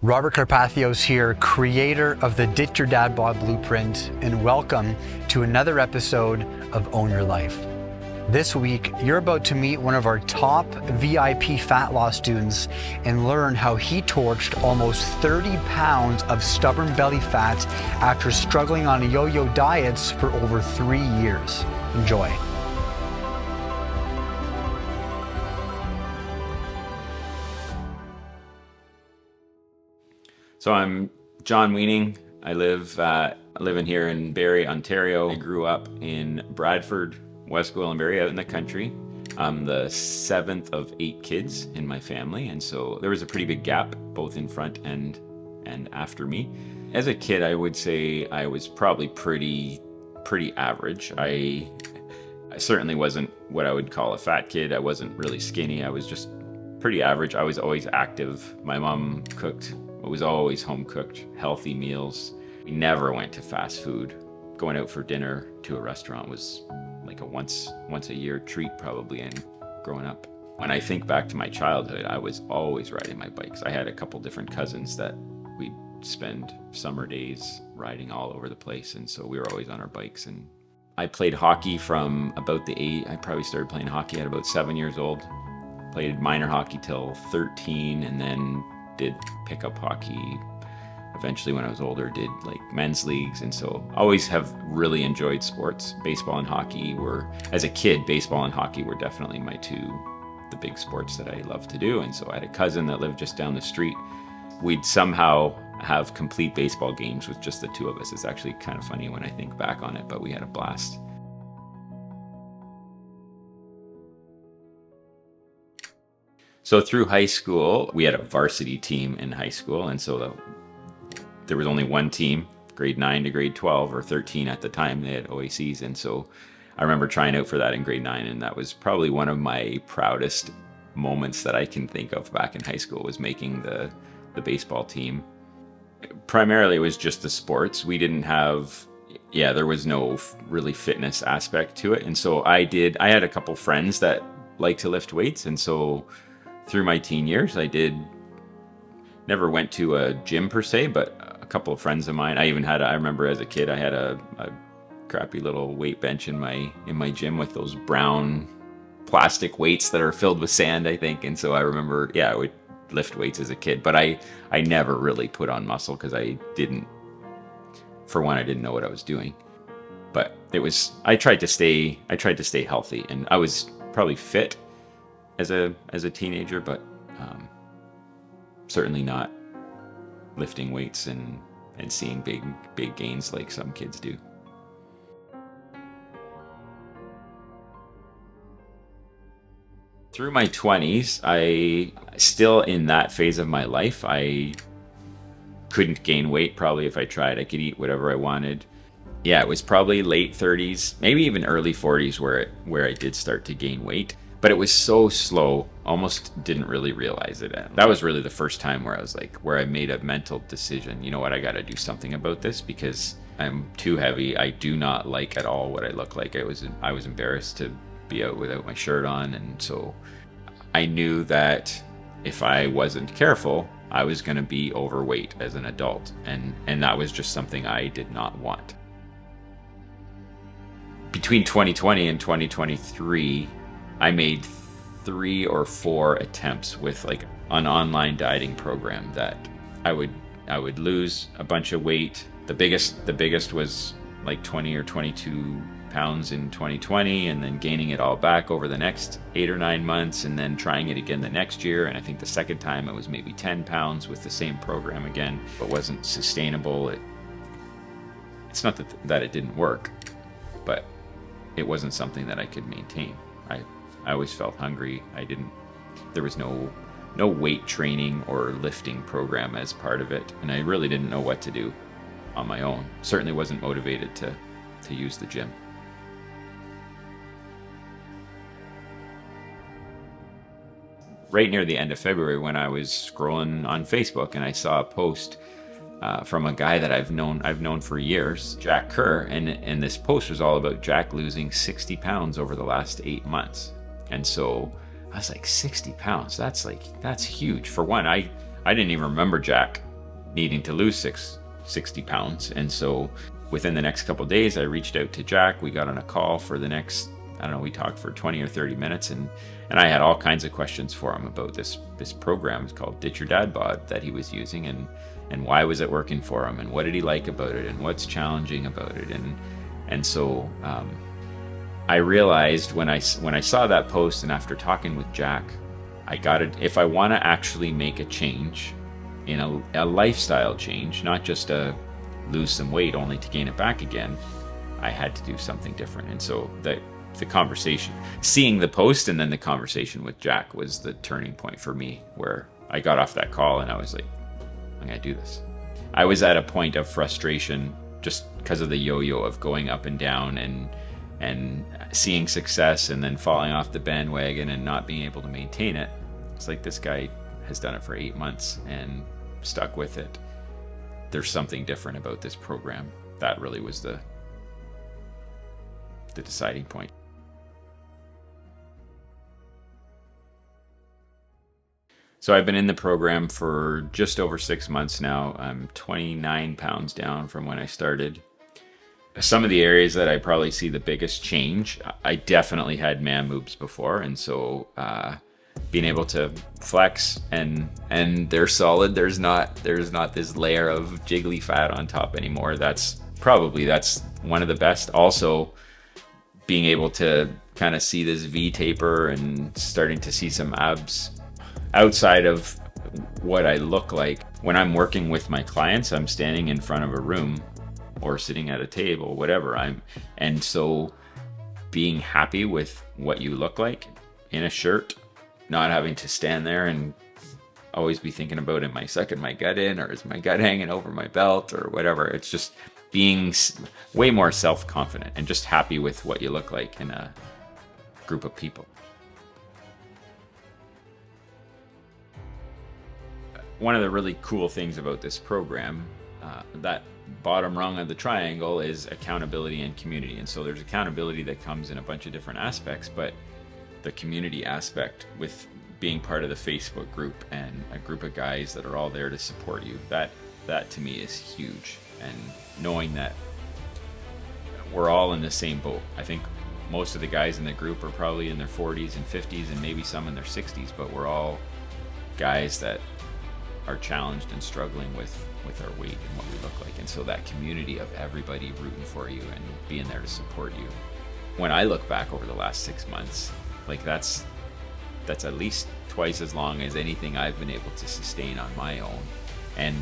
Robert Karpathios here, creator of the Ditch Your Dad-bod Blueprint, and welcome to another episode of Own Your Life. This week, you're about to meet one of our top VIP fat loss students and learn how he torched almost 30 pounds of stubborn belly fat after struggling on yo-yo diets for over 3 years. Enjoy. So I'm John Weaning. I live living here in Barrie, Ontario. I grew up in Bradford, West Gwillimbury, out in the country. I'm the 7th of 8 kids in my family, and so there was a pretty big gap both in front and after me. As a kid, I would say I was probably pretty average. I certainly wasn't what I would call a fat kid. I wasn't really skinny. I was just pretty average. I was always active. My mom cooked. It was always home-cooked, healthy meals. We never went to fast food. Going out for dinner to a restaurant was like a once a year treat probably, and growing up. When I think back to my childhood, I was always riding my bikes. I had a couple different cousins that we'd spend summer days riding all over the place, and so we were always on our bikes. And I played hockey from about I probably started playing hockey at about 7 years old. Played minor hockey till 13, and then did pickup hockey. Eventually, when I was older, did like men's leagues, and so always have really enjoyed sports. Baseball and hockey as a kid, baseball and hockey were definitely the big sports that I loved to do. And so I had a cousin that lived just down the street. We'd somehow have complete baseball games with just the two of us. It's actually kind of funny when I think back on it, but we had a blast. So through high school, we had a varsity team in high school, and so there was only one team, grade 9 to grade 12 or 13 at the time. They had OACs, and so I remember trying out for that in grade 9, and that was probably one of my proudest moments that I can think of back in high school, was making the baseball team. Primarily, it was just the sports. We didn't have, there was no really fitness aspect to it, and so I had a couple friends that liked to lift weights, and so through my teen years, never went to a gym per se, but a couple of friends of mine, I remember as a kid, I had a crappy little weight bench in my gym with those brown plastic weights that are filled with sand, I think. And so I remember, I would lift weights as a kid, but I never really put on muscle because for one, I didn't know what I was doing. But I tried to stay healthy, and I was probably fit as a teenager, but certainly not lifting weights and seeing big gains like some kids do. Through my 20s, still in that phase of my life, I couldn't gain weight probably if I tried. I could eat whatever I wanted. Yeah, it was probably late 30s, maybe even early 40s where I did start to gain weight. But it was so slow, almost didn't really realize it. That was really the first time where I made a mental decision. You know what, I gotta do something about this because I'm too heavy. I do not like at all what I look like. I was embarrassed to be out without my shirt on, and so I knew that if I wasn't careful, I was gonna be overweight as an adult, and that was just something I did not want. Between 2020 and 2023, I made 3 or 4 attempts with like an online dieting program that I would lose a bunch of weight. The biggest was like 20 or 22 pounds in 2020, and then gaining it all back over the next 8 or 9 months, and then trying it again the next year. And I think the second time it was maybe 10 pounds with the same program again. It wasn't sustainable. It's not that it didn't work, but it wasn't something that I could maintain. I always felt hungry. There was no weight training or lifting program as part of it, and I really didn't know what to do on my own. Certainly wasn't motivated to use the gym. Right near the end of February, when I was scrolling on Facebook, and I saw a post from a guy that I've known for years, Jack Kerr, and this post was all about Jack losing 60 pounds over the last 8 months. And so I was like, 60 pounds, that's huge. For one, I didn't even remember Jack needing to lose 60 pounds. And so within the next couple of days, I reached out to Jack. We got on a call for the next, I don't know, we talked for 20 or 30 minutes, and I had all kinds of questions for him about this program. It's called Ditch Your Dad-bod that he was using, and why was it working for him, and what did he like about it, and what's challenging about it. And so I realized when I saw that post, and after talking with Jack, I got it. If I want to actually make a change in a lifestyle change, not just lose some weight only to gain it back again, I had to do something different. And so the conversation, seeing the post and then the conversation with Jack was the turning point for me, where I got off that call and I was like, I'm gonna do this. I was at a point of frustration just because of the yo-yo of going up and down and seeing success and then falling off the bandwagon and not being able to maintain it. It's like, this guy has done it for 8 months and stuck with it. There's something different about this program. That really was the deciding point. So I've been in the program for just over 6 months now. I'm 29 pounds down from when I started. Some of the areas that I probably see the biggest change, I definitely had man boobs before, and so being able to flex and they're solid. There's not this layer of jiggly fat on top anymore. That's one of the best. Also, being able to kind of see this V taper and starting to see some abs outside of what I look like. When I'm working with my clients, I'm standing in front of a room or sitting at a table, whatever. And so being happy with what you look like in a shirt, not having to stand there and always be thinking about, am I sucking my gut in, or is my gut hanging over my belt, or whatever. It's just being way more self-confident and just happy with what you look like in a group of people. One of the really cool things about this program, that bottom rung of the triangle, is accountability and community. And so there's accountability that comes in a bunch of different aspects, but the community aspect, with being part of the Facebook group and a group of guys that are all there to support you, that to me is huge. And knowing that we're all in the same boat. I think most of the guys in the group are probably in their 40s and 50s and maybe some in their 60s, but we're all guys that are challenged and struggling with our weight and what we look like. And so that community of everybody rooting for you and being there to support you. When I look back over the last 6 months, like that's at least twice as long as anything I've been able to sustain on my own. And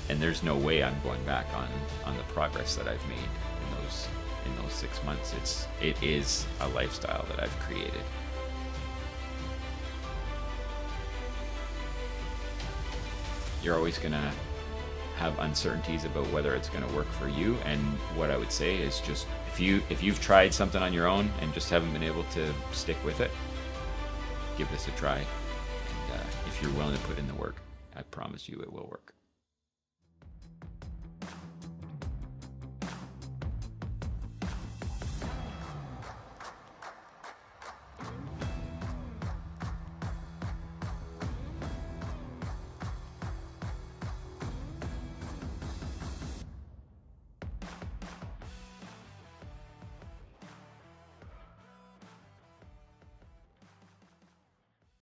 there's no way I'm going back on the progress that I've made in those 6 months. It is a lifestyle that I've created. You're always gonna have uncertainties about whether it's gonna work for you, and what I would say is just if you've tried something on your own and just haven't been able to stick with it, give this a try. And if you're willing to put in the work, I promise you it will work.